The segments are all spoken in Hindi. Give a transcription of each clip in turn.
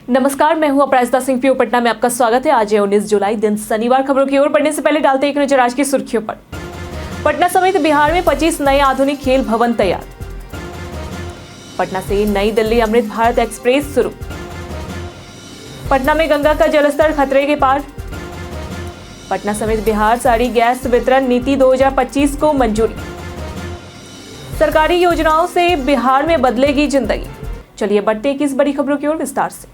नमस्कार, मैं हूं अपराजिता सिंह। पीओ पटना में आपका स्वागत है। आज है 19 जुलाई, दिन शनिवार। खबरों की ओर बढ़ने से पहले डालते एक नजर आज की सुर्खियों पर। पटना समेत बिहार में 25 नए आधुनिक खेल भवन तैयार। पटना से नई दिल्ली अमृत भारत एक्सप्रेस शुरू। पटना में गंगा का जलस्तर खतरे के पार। पटना समेत बिहार शहरी गैस वितरण नीति 2025 को मंजूरी। सरकारी योजनाओं से बिहार में बदलेगी जिंदगी। चलिए बढ़ते हैं इस बड़ी खबरों की ओर विस्तार से।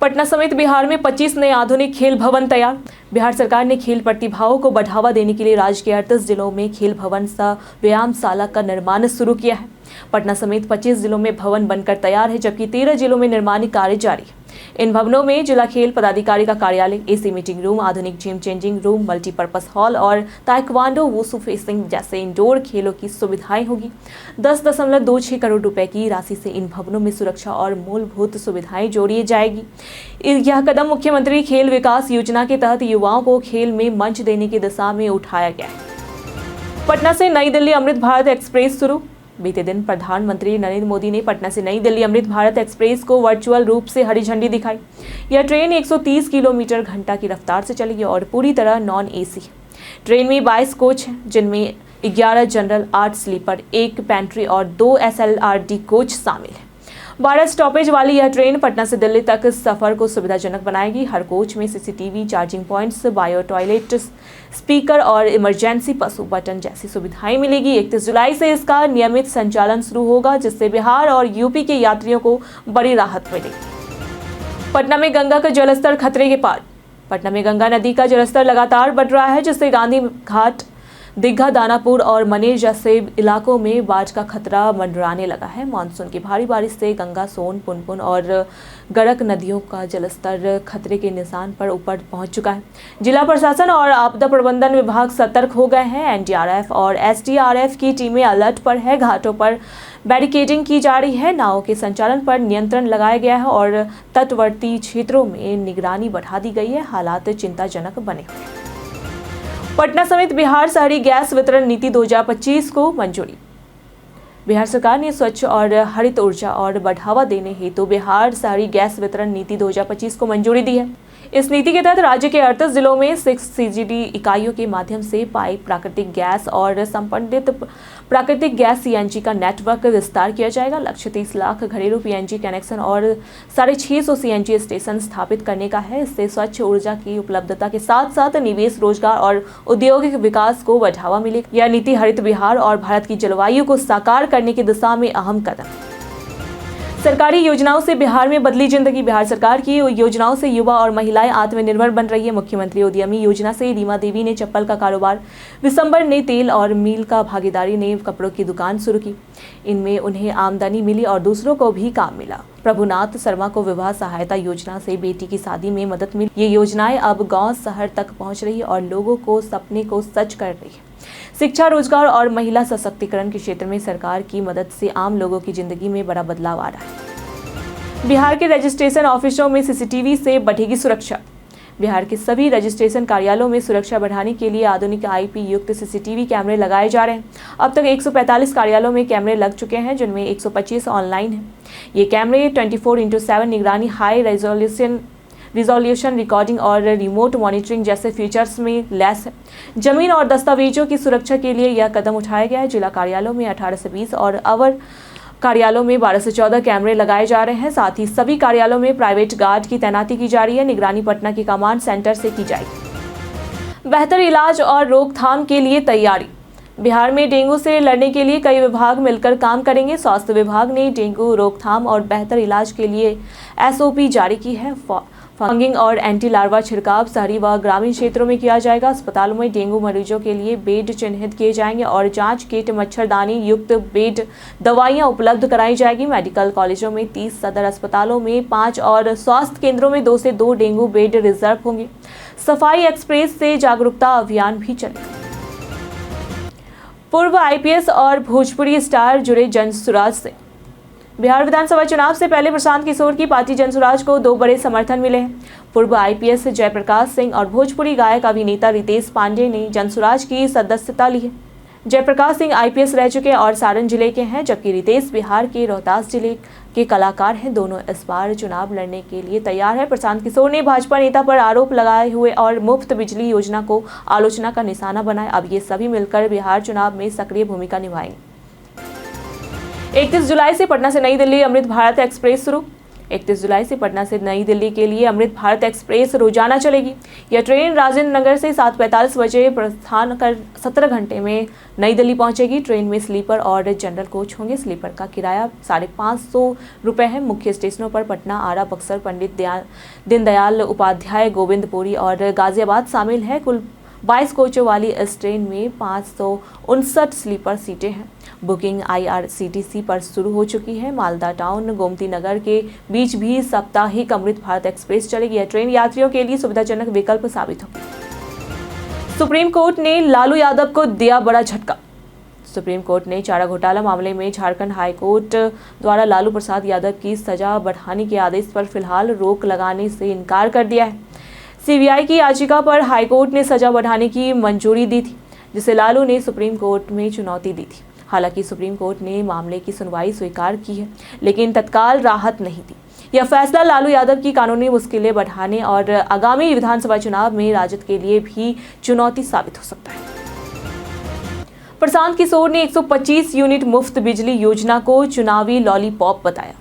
पटना समेत बिहार में 25 नए आधुनिक खेल भवन तैयार। बिहार सरकार ने खेल प्रतिभाओं को बढ़ावा देने के लिए राज्य के 38 जिलों में खेल भवन सह व्यायामशाला का निर्माण शुरू किया है। पटना समेत 25 जिलों में भवन बनकर तैयार है, जबकि 13 जिलों में निर्माण कार्य जारी है। इन भवनों में जिला खेल पदाधिकारी का कार्यालय, एसी मीटिंग रूम, आधुनिक gym changing room, multipurpose hall और ताइक्वांडो, वुशु फेंसिंग जैसे इंडोर खेलों की सुविधाएं होगी। 10.26 करोड़ रुपए की राशि से इन भवनों में सुरक्षा और मूलभूत सुविधाएं जोड़ी जाएगी। यह कदम मुख्यमंत्री खेल विकास योजना के तहत युवाओं को खेल में मंच देने की दिशा में उठाया गया है। पटना से नई दिल्ली अमृत भारत एक्सप्रेस शुरू। बीते दिन प्रधानमंत्री नरेंद्र मोदी ने पटना से नई दिल्ली अमृत भारत एक्सप्रेस को वर्चुअल रूप से हरी झंडी दिखाई। यह ट्रेन 130 किलोमीटर घंटा की रफ्तार से चलेगी और पूरी तरह नॉन एसी है। ट्रेन में 22 कोच हैं, जिनमें 11 जनरल, 8 स्लीपर, 1 पेंट्री और 2 SLRD कोच शामिल हैं। 12 स्टॉपेज वाली यह ट्रेन पटना से दिल्ली तक सफर को सुविधाजनक बनाएगी। हर कोच में CCTV, charging points, bio toilet, speaker और इमरजेंसी पशु बटन जैसी सुविधाएं मिलेगी। 31 जुलाई से इसका नियमित संचालन शुरू होगा, जिससे बिहार और यूपी के यात्रियों को बड़ी राहत मिलेगी। पटना में गंगा का जलस्तर खतरे के पार। पटना में गंगा नदी का जलस्तर लगातार बढ़ रहा है, जिससे गांधी घाट, दीघा, दानापुर और मनेर जैसे इलाकों में बाढ़ का खतरा मंडराने लगा है। मानसून की भारी बारिश से गंगा, सोन, पुनपुन और गड़क नदियों का जलस्तर खतरे के निशान पर ऊपर पहुंच चुका है। जिला प्रशासन और आपदा प्रबंधन विभाग सतर्क हो गए हैं। NDRF और SDRF की टीमें अलर्ट पर है। घाटों पर बैरिकेडिंग की जा रही है। नावों के संचालन पर नियंत्रण लगाया गया है और तटवर्ती क्षेत्रों में निगरानी बढ़ा दी गई है। हालात चिंताजनक बने हुए हैं। पटना समेत बिहार शहरी गैस वितरण नीति 2025 को मंजूरी। बिहार सरकार ने स्वच्छ और हरित ऊर्जा और बढ़ावा देने हेतु बिहार शहरी गैस वितरण नीति 2025 को मंजूरी दी है। इस नीति के तहत राज्य के 38 जिलों में 6 CGD इकाइयों के माध्यम से पाइप प्राकृतिक गैस और संपंडित प्राकृतिक गैस CNG का नेटवर्क विस्तार किया जाएगा। लक्ष्य 30 लाख घरेलू PNG कनेक्शन और 650 CNG स्टेशन स्थापित करने का है। इससे स्वच्छ ऊर्जा की उपलब्धता के साथ साथ निवेश, रोजगार और औद्योगिक विकास को बढ़ावा मिलेगा। यह नीति हरित बिहार और भारत की जलवायु को साकार करने की दिशा में अहम कदम है। सरकारी योजनाओं से बिहार में बदली जिंदगी। बिहार सरकार की योजनाओं से युवा और महिलाएं आत्मनिर्भर बन रही है। मुख्यमंत्री उद्यमी योजना से रीमा देवी ने चप्पल का कारोबार, विशंबर ने तेल और मील का भागीदारी ने कपड़ों की दुकान शुरू की। इनमें उन्हें आमदनी मिली और दूसरों को भी काम मिला। प्रभुनाथ शर्मा को विवाह सहायता योजना से बेटी की शादी में मदद मिली। ये योजनाएं अब गाँव शहर तक पहुँच रही है और लोगों को सपने को सच कर रही है। शिक्षा, रोजगार और महिला सशक्तिकरण के क्षेत्र में सरकार की मदद से आम लोगों की जिंदगी में बड़ा बदलाव आ रहा है। बिहार के रजिस्ट्रेशन ऑफिसों में CCTV से बढ़ेगी सुरक्षा। बिहार के सभी रजिस्ट्रेशन कार्यालयों में सुरक्षा बढ़ाने के लिए आधुनिक IP युक्त CCTV कैमरे लगाए जा रहे हैं। अब तक 145 कार्यालयों में कैमरे लग चुके हैं, जिनमें 125 ऑनलाइन हैं। ये कैमरे 24/7 निगरानी, हाई रिजोल्यूशन रिकॉर्डिंग और रिमोट मॉनिटरिंग जैसे फीचर्स में लैस है। जमीन और दस्तावेजों की सुरक्षा के लिए यह कदम उठाया गया है। जिला कार्यालयों में 18 से 20 और अवर कार्यालयों में 12 से 14 कैमरे लगाए जा रहे हैं। साथ ही सभी कार्यालयों में प्राइवेट गार्ड की तैनाती की जा रही है। निगरानी पटना के कमांड सेंटर से की जाएगी। बेहतर इलाज और रोकथाम के लिए तैयारी। बिहार में डेंगू से लड़ने के लिए कई विभाग मिलकर काम करेंगे। स्वास्थ्य विभाग ने डेंगू रोकथाम और बेहतर इलाज के लिए SOP जारी की है। फंगिंग और एंटी लार्वा छिड़काव शहरी व ग्रामीण क्षेत्रों में किया जाएगा। अस्पतालों में डेंगू मरीजों के लिए बेड चिन्हित किए जाएंगे और जांच किट, मच्छरदानी युक्त बेड, दवाइयां उपलब्ध कराई जाएगी। मेडिकल कॉलेजों में 30, सदर अस्पतालों में 5 और स्वास्थ्य केंद्रों में 2 से 2 डेंगू बेड रिजर्व होंगे। सफाई एक्सप्रेस से जागरूकता अभियान भी चलेगा। पूर्व IPS और भोजपुरी स्टार जुड़े जनसुराज से। बिहार विधानसभा चुनाव से पहले प्रशांत किशोर की पार्टी जनसुराज को 2 बड़े समर्थन मिले हैं। पूर्व IPS जयप्रकाश सिंह और भोजपुरी गायक अभिनेता रितेश पांडे ने जनसुराज की सदस्यता ली है। जयप्रकाश सिंह आईपीएस रह चुके और सारण जिले के हैं, जबकि रितेश बिहार के रोहतास जिले के कलाकार हैं। दोनों इस बार चुनाव लड़ने के लिए तैयार है। प्रशांत किशोर ने भाजपा नेता पर आरोप लगाए हुए और मुफ्त बिजली योजना को आलोचना का निशाना बनाया। अब ये सभी मिलकर बिहार चुनाव में सक्रिय भूमिका निभाएंगे। 31 जुलाई से पटना से नई दिल्ली अमृत भारत एक्सप्रेस शुरू। 31 जुलाई से पटना से नई दिल्ली के लिए अमृत भारत एक्सप्रेस रोजाना चलेगी। यह ट्रेन राजेंद्र नगर से 7:45 बजे प्रस्थान कर 17 घंटे में नई दिल्ली पहुंचेगी। ट्रेन में स्लीपर और जनरल कोच होंगे। स्लीपर का किराया 550 रुपये है। मुख्य स्टेशनों पर पटना, आरा, बक्सर, पंडित दीनदयाल उपाध्याय, गोविंदपुरी और गाजियाबाद शामिल है। कुल 22 कोचों वाली इस ट्रेन में 559 स्लीपर सीटें हैं। बुकिंग IRCTC पर शुरू हो चुकी है। मालदा टाउन, गोमती नगर के बीच भी साप्ताहिक अमृत भारत एक्सप्रेस चलेगी। यह ट्रेन यात्रियों के लिए सुविधाजनक विकल्प साबित होगी। सुप्रीम कोर्ट ने लालू यादव को दिया बड़ा झटका। सुप्रीम कोर्ट ने चारा घोटाला मामले में झारखंड हाई कोर्ट द्वारा लालू प्रसाद यादव की सजा बढ़ाने के आदेश पर फिलहाल रोक लगाने से इनकार कर दिया है। CBI की याचिका पर हाईकोर्ट ने सजा बढ़ाने की मंजूरी दी थी, जिसे लालू ने सुप्रीम कोर्ट में चुनौती दी थी। हालांकि सुप्रीम कोर्ट ने मामले की सुनवाई स्वीकार की है, लेकिन तत्काल राहत नहीं दी। यह फैसला लालू यादव की कानूनी मुश्किलें बढ़ाने और आगामी विधानसभा चुनाव में राजद के लिए भी चुनौती साबित हो सकता है। प्रशांत किशोर ने 125 यूनिट मुफ्त बिजली योजना को चुनावी लॉलीपॉप बताया।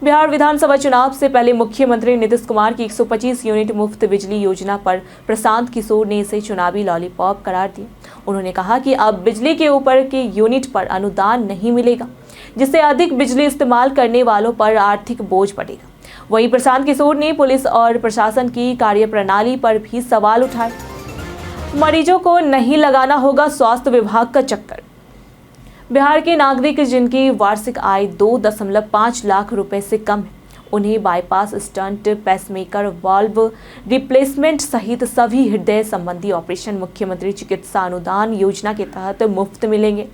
बिहार विधानसभा चुनाव से पहले मुख्यमंत्री नीतीश कुमार की 125 यूनिट मुफ्त बिजली योजना पर प्रशांत किशोर ने इसे चुनावी लॉलीपॉप करार दिया। उन्होंने कहा कि अब बिजली के ऊपर के यूनिट पर अनुदान नहीं मिलेगा, जिससे अधिक बिजली इस्तेमाल करने वालों पर आर्थिक बोझ पड़ेगा। वहीं प्रशांत किशोर ने पुलिस और प्रशासन की कार्यप्रणाली पर भी सवाल उठाए। मरीजों को नहीं लगाना होगा स्वास्थ्य विभाग का चक्कर। बिहार के नागरिक जिनकी वार्षिक आय 2.5 लाख रुपए से कम है, उन्हें bypass, stunt, pacemaker, valve replacement सहित सभी हृदय संबंधी ऑपरेशन मुख्यमंत्री चिकित्सा अनुदान योजना के तहत मुफ्त मिलेंगे।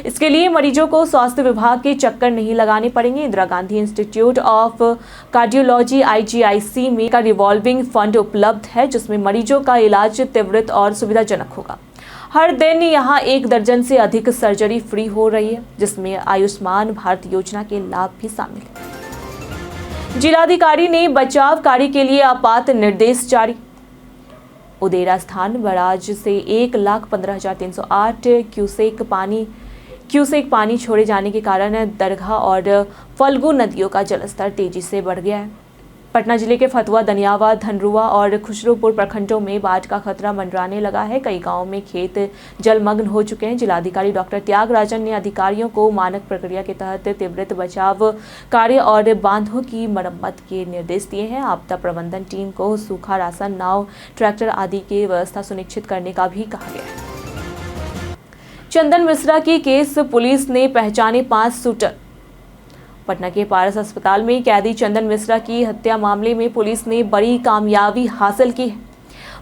इसके लिए मरीजों को स्वास्थ्य विभाग के चक्कर नहीं लगाने पड़ेंगे। Indira Gandhi institute of cardiology IGIC में का रिवॉल्विंग फंड उपलब्ध है, जिसमें मरीजों का इलाज त्वरित और सुविधाजनक होगा। हर दिन यहाँ 1 दर्जन से अधिक सर्जरी फ्री हो रही है, जिसमें आयुष्मान भारत योजना के लाभ भी शामिल है। जिलाधिकारी ने बचाव कार्य के लिए आपात निर्देश जारी। उदेरा स्थान बराज से 1,15,308 क्यूसेक पानी छोड़े जाने के कारण दरगाह और फल्गु नदियों का जलस्तर तेजी से बढ़ गया है। पटना जिले के फतुहा, दनियावा, धनरुआ और खुशरूपुर प्रखंडों में बाढ़ का खतरा मंडराने लगा है। कई गांवों में खेत जलमग्न हो चुके हैं। जिलाधिकारी डॉक्टर त्यागराजन ने अधिकारियों को मानक प्रक्रिया के तहत त्वरित बचाव कार्य और बांधों की मरम्मत के निर्देश दिए हैं। आपदा प्रबंधन टीम को सूखा राशन, नाव, ट्रैक्टर आदि की व्यवस्था सुनिश्चित करने का भी कहा गया है। चंदन मिश्रा की केस पुलिस ने पहचाने 5 शूटर। पटना के पारस अस्पताल में कैदी चंदन मिश्रा की हत्या मामले में पुलिस ने बड़ी कामयाबी हासिल की है।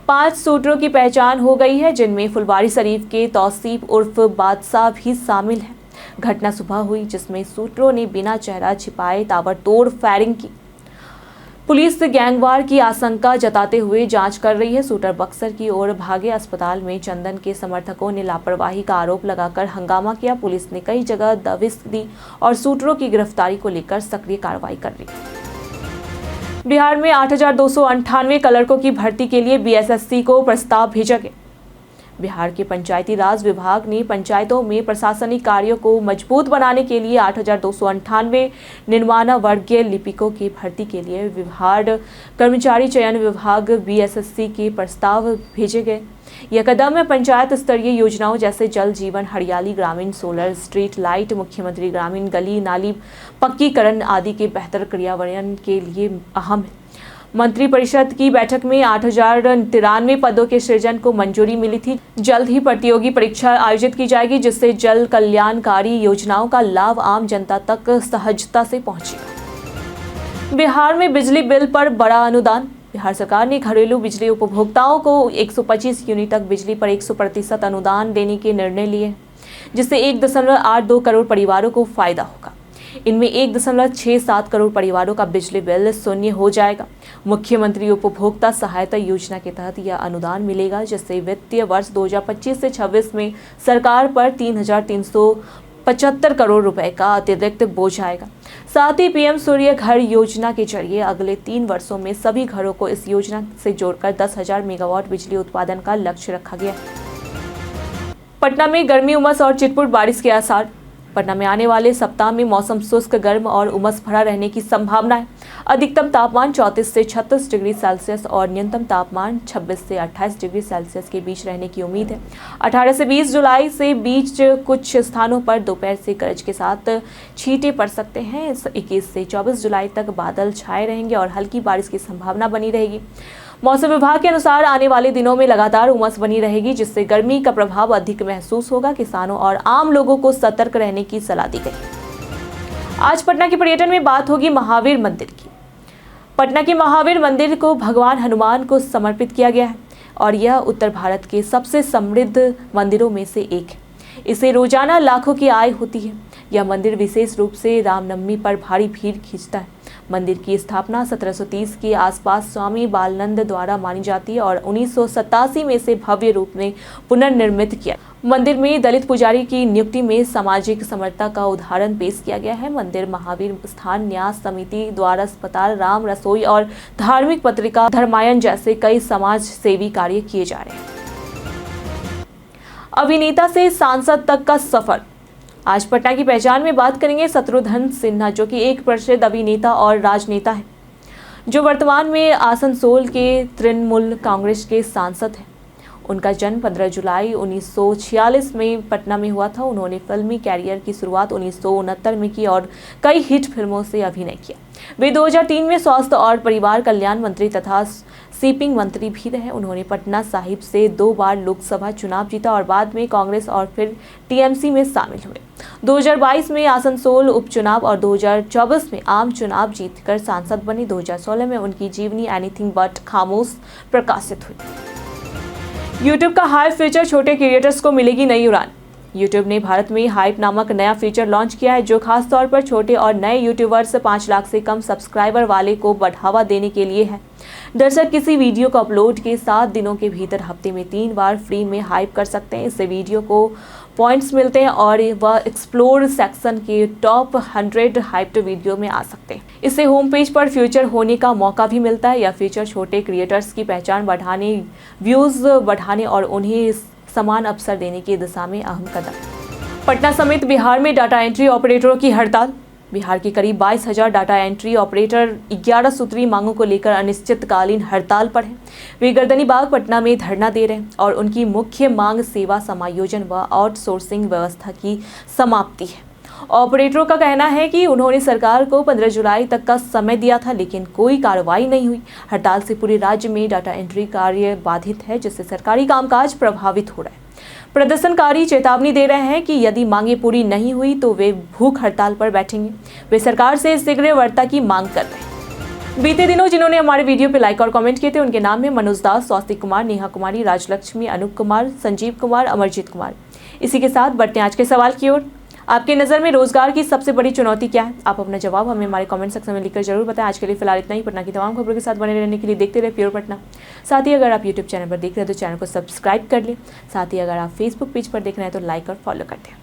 5 शूटरों की पहचान हो गई है, जिनमें फुलवारी शरीफ के तौसीफ उर्फ बादशाह भी शामिल है। घटना सुबह हुई, जिसमें शूटरों ने बिना चेहरा छिपाए ताबड़तोड़ फायरिंग की। पुलिस गैंगवार की आशंका जताते हुए जांच कर रही है। शूटर बक्सर की ओर भागे। अस्पताल में चंदन के समर्थकों ने लापरवाही का आरोप लगाकर हंगामा किया। पुलिस ने कई जगह दबिश दी और शूटरों की गिरफ्तारी को लेकर सक्रिय कार्रवाई कर रही है। बिहार में 8,298 क्लर्कों की भर्ती के लिए BSSC को प्रस्ताव भेजा गया। बिहार के पंचायती राज विभाग ने पंचायतों में प्रशासनिक कार्यों को मजबूत बनाने के लिए 8,298 निर्माणावर्गीय लिपिकों की भर्ती के लिए बिहार कर्मचारी चयन विभाग BSSC के प्रस्ताव भेजे गए। यह कदम पंचायत स्तरीय योजनाओं जैसे जल जीवन, हरियाली, ग्रामीण सोलर, स्ट्रीट लाइट, मुख्यमंत्री ग्रामीण गली नाली पक्कीकरण आदि के बेहतर क्रियान्वयन के लिए अहम है। मंत्रिपरिषद की बैठक में 8,093 पदों के सृजन को मंजूरी मिली थी। जल्द ही प्रतियोगी परीक्षा आयोजित की जाएगी, जिससे जल कल्याणकारी योजनाओं का लाभ आम जनता तक सहजता से पहुंचेगा। बिहार में बिजली बिल पर बड़ा अनुदान। बिहार सरकार ने घरेलू बिजली उपभोक्ताओं को 125 यूनिट तक बिजली पर 100% अनुदान देने के निर्णय लिए, जिससे 1.82 करोड़ परिवारों को फायदा होगा। इनमें 1.67 करोड़ परिवारों का बिजली बिल शून्य हो जाएगा। मुख्यमंत्री उपभोक्ता सहायता योजना के तहत यह अनुदान मिलेगा, जिससे वित्तीय वर्ष 2025 से 26 में सरकार पर 3,375 करोड़ रुपए का अतिरिक्त बोझ आएगा। साथ ही पीएम सूर्य घर योजना के जरिए अगले 3 वर्षों में सभी घरों को इस योजना से जोड़कर 10,000 मेगावाट बिजली उत्पादन का लक्ष्य रखा गया। पटना में गर्मी, उमस और छिटपुट बारिश के आसार। पटना में आने वाले सप्ताह में मौसम शुष्क, गर्म और उमस भरा रहने की संभावना है। अधिकतम तापमान 34 से 36 डिग्री सेल्सियस और न्यूनतम तापमान 26 से 28 डिग्री सेल्सियस के बीच रहने की उम्मीद है। 18 से 20 जुलाई से बीच कुछ स्थानों पर दोपहर से गरज के साथ छींटे पड़ सकते हैं। 21 से 24 जुलाई तक बादल छाए रहेंगे और हल्की बारिश की संभावना बनी रहेगी। मौसम विभाग के अनुसार आने वाले दिनों में लगातार उमस बनी रहेगी, जिससे गर्मी का प्रभाव अधिक महसूस होगा। किसानों और आम लोगों को सतर्क रहने की सलाह दी गई। आज पटना के पर्यटन में बात होगी महावीर मंदिर की। पटना के महावीर मंदिर को भगवान हनुमान को समर्पित किया गया है और यह उत्तर भारत के सबसे समृद्ध मंदिरों में से एक है। इसे रोजाना लाखों की आय होती है। यह मंदिर विशेष रूप से रामनवमी पर भारी भीड़ खींचता है। मंदिर की स्थापना 1730 के आसपास स्वामी बालनंद द्वारा मानी जाती है और 1987 में इसे भव्य रूप में पुनर्निर्मित किया। मंदिर में दलित पुजारी की नियुक्ति में सामाजिक समरसता का उदाहरण पेश किया गया है। मंदिर महावीर स्थान न्यास समिति द्वारा अस्पताल, राम रसोई और धार्मिक पत्रिका धर्मायन जैसे कई समाज सेवी कार्य किए जा रहे हैं। अभिनेता से सांसद तक का सफर। आज पटना की पहचान में बात करेंगे शत्रुघ्न सिन्हा, जो कि एक प्रसिद्ध अभिनेता और राजनेता है, जो वर्तमान में आसनसोल के तृणमूल कांग्रेस के सांसद हैं। उनका जन्म 15 जुलाई 1946 में पटना में हुआ था। उन्होंने फिल्मी कैरियर की शुरुआत 1969 में की और कई हिट फिल्मों से अभिनय किया। वे 2003 में स्वास्थ्य और परिवार कल्याण मंत्री तथा शिपिंग मंत्री भी रहे। उन्होंने पटना साहिब से 2 बार लोकसभा चुनाव जीता और बाद में कांग्रेस और फिर टीएमसी में शामिल हुए। 2022 में आसनसोल उपचुनाव और 2024 में आम चुनाव जीतकर सांसद बने। 2016 में उनकी जीवनी एनीथिंग बट खामोश प्रकाशित हुई। यूट्यूब का हाइप फीचर, छोटे क्रिएटर्स को मिलेगी नई उड़ान। यूट्यूब ने भारत में हाइप नामक नया फीचर लॉन्च किया है, जो खास तौर पर छोटे और नए यूट्यूबर्स 5 लाख से कम सब्सक्राइबर वाले को बढ़ावा देने के लिए है। दर्शक किसी वीडियो को अपलोड के 7 दिनों के भीतर हफ्ते में 3 बार फ्री में हाइप कर सकते हैं। इससे वीडियो को पॉइंट्स मिलते हैं और वह एक्सप्लोर सेक्शन के टॉप 100 हाइप्ड वीडियो में आ सकते हैं। इससे होम पेज पर फीचर होने का मौका भी मिलता है। यह फीचर छोटे क्रिएटर्स की पहचान बढ़ाने, व्यूज बढ़ाने और उन्हें समान अवसर देने की दिशा में अहम कदम। पटना समेत बिहार में डाटा एंट्री ऑपरेटरों की हड़ताल। बिहार के करीब 22,000 डाटा एंट्री ऑपरेटर 11 सूत्री मांगों को लेकर अनिश्चितकालीन हड़ताल पर हैं। वे गर्दनी बाग पटना में धरना दे रहे हैं और उनकी मुख्य मांग सेवा समायोजन व आउटसोर्सिंग व्यवस्था की समाप्ति है। ऑपरेटरों का कहना है कि उन्होंने सरकार को 15 जुलाई तक का समय दिया था, लेकिन कोई कार्रवाई नहीं हुई। हड़ताल से पूरे राज्य में डाटा एंट्री कार्य बाधित है, जिससे सरकारी कामकाज प्रभावित हो रहा है। प्रदर्शनकारी चेतावनी दे रहे हैं कि यदि मांगे पूरी नहीं हुई तो वे भूख हड़ताल पर बैठेंगे। वे सरकार से शीघ्र वार्ता की मांग कर रहे हैं। बीते दिनों जिन्होंने हमारे वीडियो पे लाइक और कमेंट किए थे, उनके नाम है मनोज दास, स्वास्तिक कुमार, नेहा कुमारी, राजलक्ष्मी, अनूप कुमार, संजीव कुमार, अमरजीत कुमार। इसी के साथ बढ़ते हैं आज के सवाल की ओर। आपके नज़र में रोजगार की सबसे बड़ी चुनौती क्या है? आप अपना जवाब हमें हमारे कमेंट सेक्शन में लिखकर जरूर बताएं। आज के लिए फिलहाल इतना ही। पटना की तमाम खबरों के साथ बने रहने के लिए देखते रहे प्योर पटना। साथ ही अगर आप यूट्यूब चैनल पर देख रहे हैं तो चैनल को सब्सक्राइब कर लें। साथ ही अगर आप फेसबुक पेज पर देख रहे हैं तो लाइक और फॉलो कर दें।